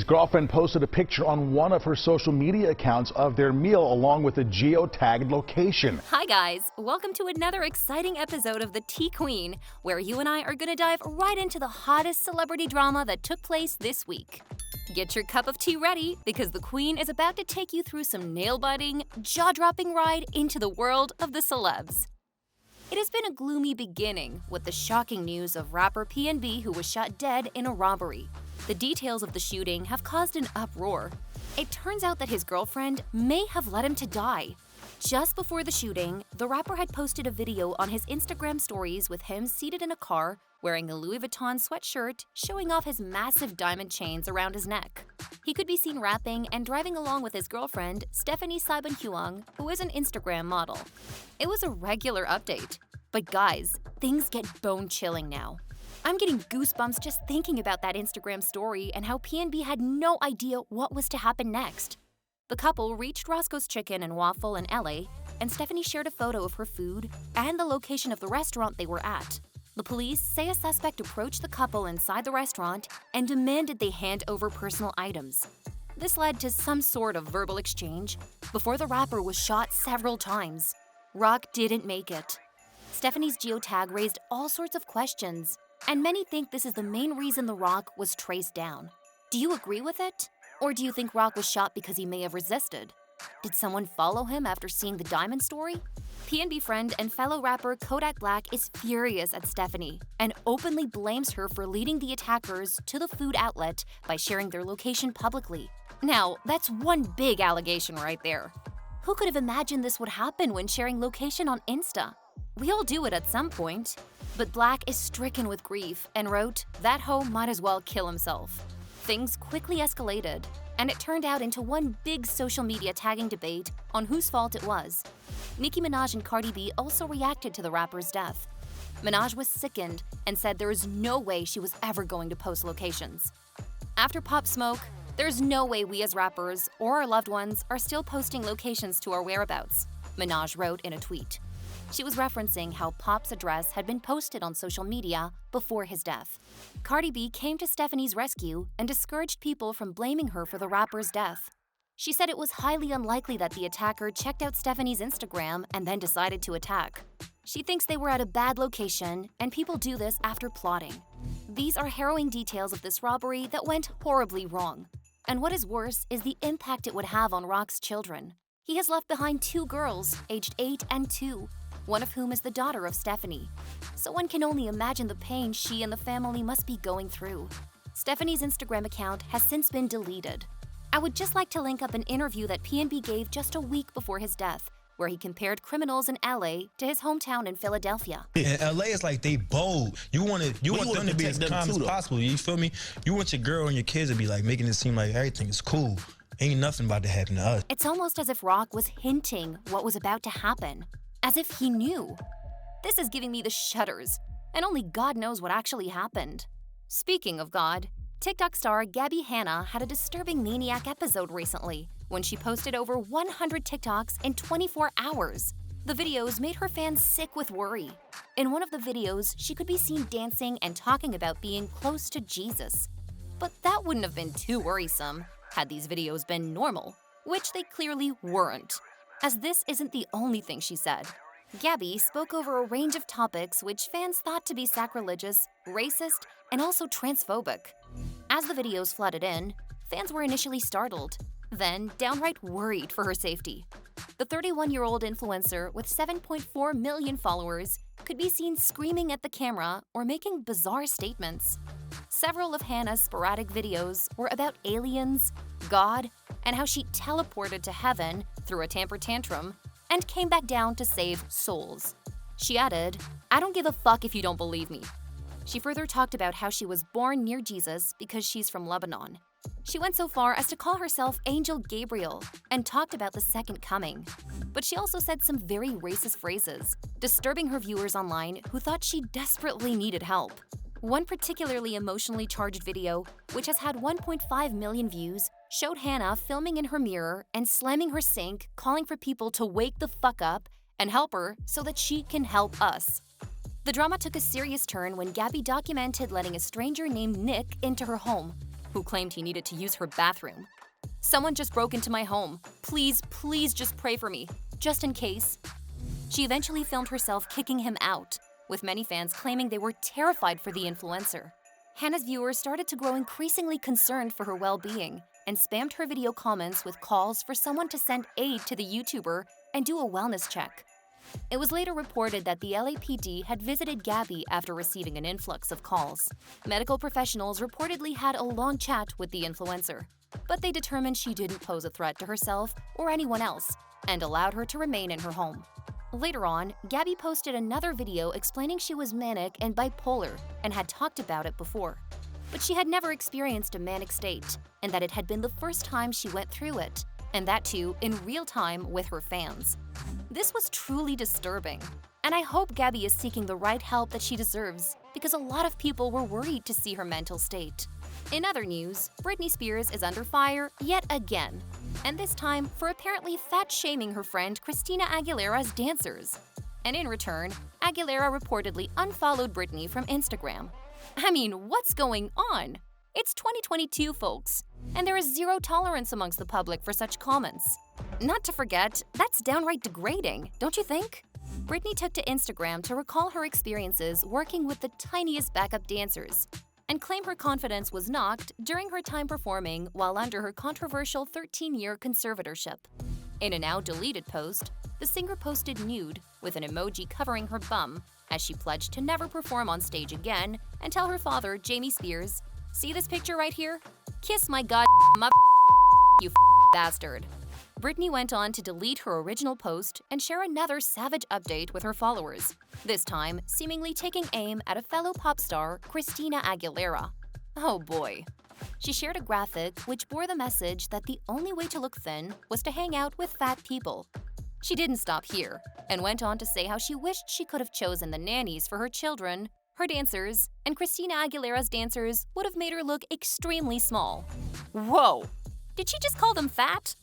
girlfriend posted a picture on one of her social media accounts of their meal along with a geotagged location. Hi guys, welcome to another exciting episode of The Tea Queen, where you and I are going to dive right into the hottest celebrity drama that took place this week. Get your cup of tea ready, because the Queen is about to take you through some nail-biting, jaw-dropping ride into the world of the celebs. It has been a gloomy beginning with the shocking news of rapper PnB who was shot dead in a robbery. The details of the shooting have caused an uproar. It turns out that his girlfriend may have led him to die. Just before the shooting, the rapper had posted a video on his Instagram stories with him seated in a car wearing a Louis Vuitton sweatshirt showing off his massive diamond chains around his neck. He could be seen rapping and driving along with his girlfriend, Stephanie Saiban-Huang, who is an Instagram model. It was a regular update. But guys, things get bone-chilling now. I'm getting goosebumps just thinking about that Instagram story and how PnB had no idea what was to happen next. The couple reached Roscoe's Chicken and Waffle in LA, and Stephanie shared a photo of her food and the location of the restaurant they were at. The police say a suspect approached the couple inside the restaurant and demanded they hand over personal items. This led to some sort of verbal exchange before the rapper was shot several times. Rock didn't make it. Stephanie's geotag raised all sorts of questions, and many think this is the main reason The Rock was traced down. Do you agree with it? Or do you think Rock was shot because he may have resisted? Did someone follow him after seeing the diamond story? PnB friend and fellow rapper Kodak Black is furious at Stephanie and openly blames her for leading the attackers to the food outlet by sharing their location publicly. Now, that's one big allegation right there. Who could have imagined this would happen when sharing location on Insta? We all do it at some point. But Black is stricken with grief and wrote, "That hoe might as well kill himself." Things quickly escalated, and it turned out into one big social media tagging debate on whose fault it was. Nicki Minaj and Cardi B also reacted to the rapper's death. Minaj was sickened and said there is no way she was ever going to post locations. After Pop Smoke, there's no way we as rappers or our loved ones are still posting locations to our whereabouts, Minaj wrote in a tweet. She was referencing how Pop's address had been posted on social media before his death. Cardi B came to Stephanie's rescue and discouraged people from blaming her for the rapper's death. She said it was highly unlikely that the attacker checked out Stephanie's Instagram and then decided to attack. She thinks they were at a bad location, and people do this after plotting. These are harrowing details of this robbery that went horribly wrong. And what is worse is the impact it would have on Rock's children. He has left behind 2 girls, aged 8 and 2, one of whom is the daughter of Stephanie. So one can only imagine the pain she and the family must be going through. Stephanie's Instagram account has since been deleted. I would just like to link up an interview that PnB gave just a week before his death, where he compared criminals in LA to his hometown in Philadelphia. In LA, it's like they bold. You want them to be as calm as possible, you feel me? You want your girl and your kids to be like making it seem like everything is cool. Ain't nothing about to happen to us. It's almost as if Rock was hinting what was about to happen. As if he knew. This is giving me the shudders, and only God knows what actually happened. Speaking of God, TikTok star Gabby Hanna had a disturbing maniac episode recently when she posted over 100 TikToks in 24 hours. The videos made her fans sick with worry. In one of the videos, she could be seen dancing and talking about being close to Jesus. But that wouldn't have been too worrisome had these videos been normal, which they clearly weren't. As this isn't the only thing she said. Gabby spoke over a range of topics which fans thought to be sacrilegious, racist, and also transphobic. As the videos flooded in, fans were initially startled, then downright worried for her safety. The 31-year-old influencer with 7.4 million followers could be seen screaming at the camera or making bizarre statements. Several of Hannah's sporadic videos were about aliens, God, and how she teleported to heaven through a temper tantrum and came back down to save souls. She added, "I don't give a fuck if you don't believe me." She further talked about how she was born near Jesus because she's from Lebanon. She went so far as to call herself Angel Gabriel and talked about the second coming. But she also said some very racist phrases, disturbing her viewers online who thought she desperately needed help. One particularly emotionally charged video, which has had 1.5 million views, showed Hannah filming in her mirror and slamming her sink, calling for people to wake the fuck up and help her so that she can help us. The drama took a serious turn when Gabby documented letting a stranger named Nick into her home. who claimed he needed to use her bathroom. "Someone just broke into my home. Please, please just pray for me, just in case." She eventually filmed herself kicking him out, with many fans claiming they were terrified for the influencer. Hannah's viewers started to grow increasingly concerned for her well-being and spammed her video comments with calls for someone to send aid to the YouTuber and do a wellness check. It was later reported that the LAPD had visited Gabby after receiving an influx of calls. Medical professionals reportedly had a long chat with the influencer, but they determined she didn't pose a threat to herself or anyone else and allowed her to remain in her home. Later on, Gabby posted another video explaining she was manic and bipolar and had talked about it before. But she had never experienced a manic state, and that it had been the first time she went through it, and that too in real time with her fans. This was truly disturbing, and I hope Gabby is seeking the right help that she deserves, because a lot of people were worried to see her mental state. In other news, Britney Spears is under fire yet again, and this time for apparently fat-shaming her friend Christina Aguilera's dancers. And in return, Aguilera reportedly unfollowed Britney from Instagram. I mean, what's going on? It's 2022, folks, and there is zero tolerance amongst the public for such comments. Not to forget, that's downright degrading, don't you think? Britney took to Instagram to recall her experiences working with the tiniest backup dancers and claim her confidence was knocked during her time performing while under her controversial 13-year conservatorship. In a now-deleted post, the singer posted nude with an emoji covering her bum as she pledged to never perform on stage again and tell her father, Jamie Spears, "See this picture right here? Kiss my god mother, you bastard." Britney went on to delete her original post and share another savage update with her followers, this time seemingly taking aim at a fellow pop star, Christina Aguilera. Oh boy. She shared a graphic which bore the message that the only way to look thin was to hang out with fat people. She didn't stop here and went on to say how she wished she could have chosen the nannies for her children, her dancers, and Christina Aguilera's dancers would have made her look extremely small. Whoa! Did she just call them fat?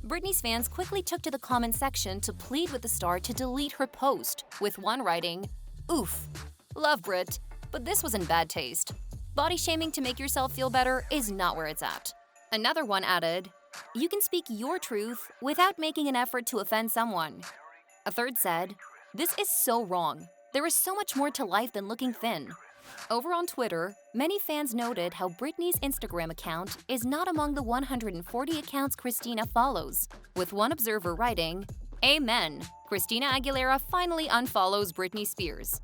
Britney's fans quickly took to the comment section to plead with the star to delete her post, with one writing, "Oof, love Brit, but this was in bad taste. Body shaming to make yourself feel better is not where it's at." Another one added, "You can speak your truth without making an effort to offend someone." A third said, "This is so wrong. There is so much more to life than looking thin." Over on Twitter, many fans noted how Britney's Instagram account is not among the 140 accounts Christina follows, with one observer writing, "Amen. Christina Aguilera finally unfollows Britney Spears."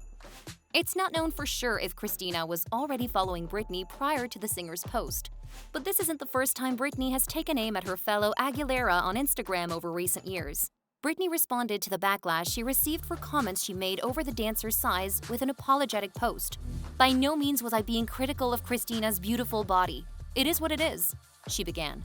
It's not known for sure if Christina was already following Britney prior to the singer's post, but this isn't the first time Britney has taken aim at her fellow Aguilera on Instagram over recent years. Britney responded to the backlash she received for comments she made over the dancer's size with an apologetic post. "By no means was I being critical of Christina's beautiful body. It is what it is," she began.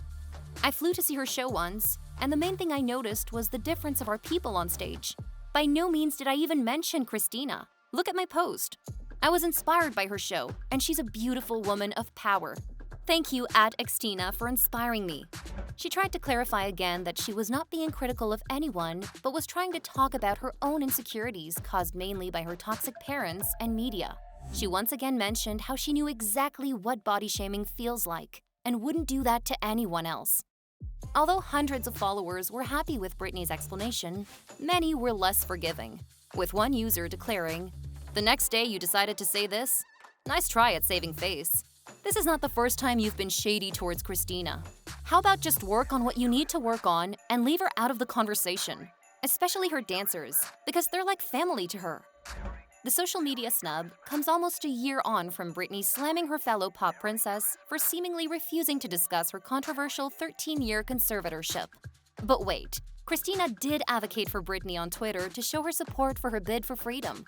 "I flew to see her show once, and the main thing I noticed was the difference of our people on stage. By no means did I even mention Christina. Look at my post. I was inspired by her show, and she's a beautiful woman of power. Thank you, @Xtina, for inspiring me." She tried to clarify again that she was not being critical of anyone, but was trying to talk about her own insecurities caused mainly by her toxic parents and media. She once again mentioned how she knew exactly what body shaming feels like and wouldn't do that to anyone else. Although hundreds of followers were happy with Britney's explanation, many were less forgiving, with one user declaring, "The next day you decided to say this? Nice try at saving face. This is not the first time you've been shady towards Christina. How about just work on what you need to work on and leave her out of the conversation, especially her dancers, because they're like family to her." The social media snub comes almost a year on from Britney slamming her fellow pop princess for seemingly refusing to discuss her controversial 13-year conservatorship. But wait, Christina did advocate for Britney on Twitter to show her support for her bid for freedom.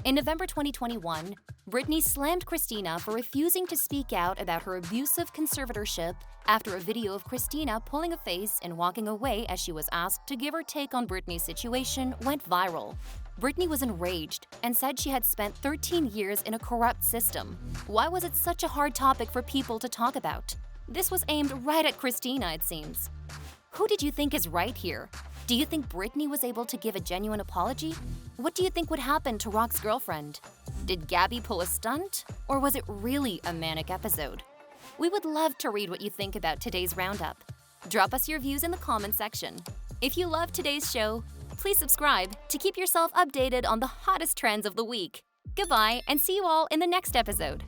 In November 2021, Britney slammed Christina for refusing to speak out about her abusive conservatorship after a video of Christina pulling a face and walking away as she was asked to give her take on Britney's situation went viral. Britney was enraged and said she had spent 13 years in a corrupt system. Why was it such a hard topic for people to talk about? This was aimed right at Christina, it seems. Who did you think is right here? Do you think Britney was able to give a genuine apology? What do you think would happen to Rock's girlfriend? Did Gabby pull a stunt, or was it really a manic episode? We would love to read what you think about today's roundup. Drop us your views in the comments section. If you love today's show, please subscribe to keep yourself updated on the hottest trends of the week. Goodbye, and see you all in the next episode.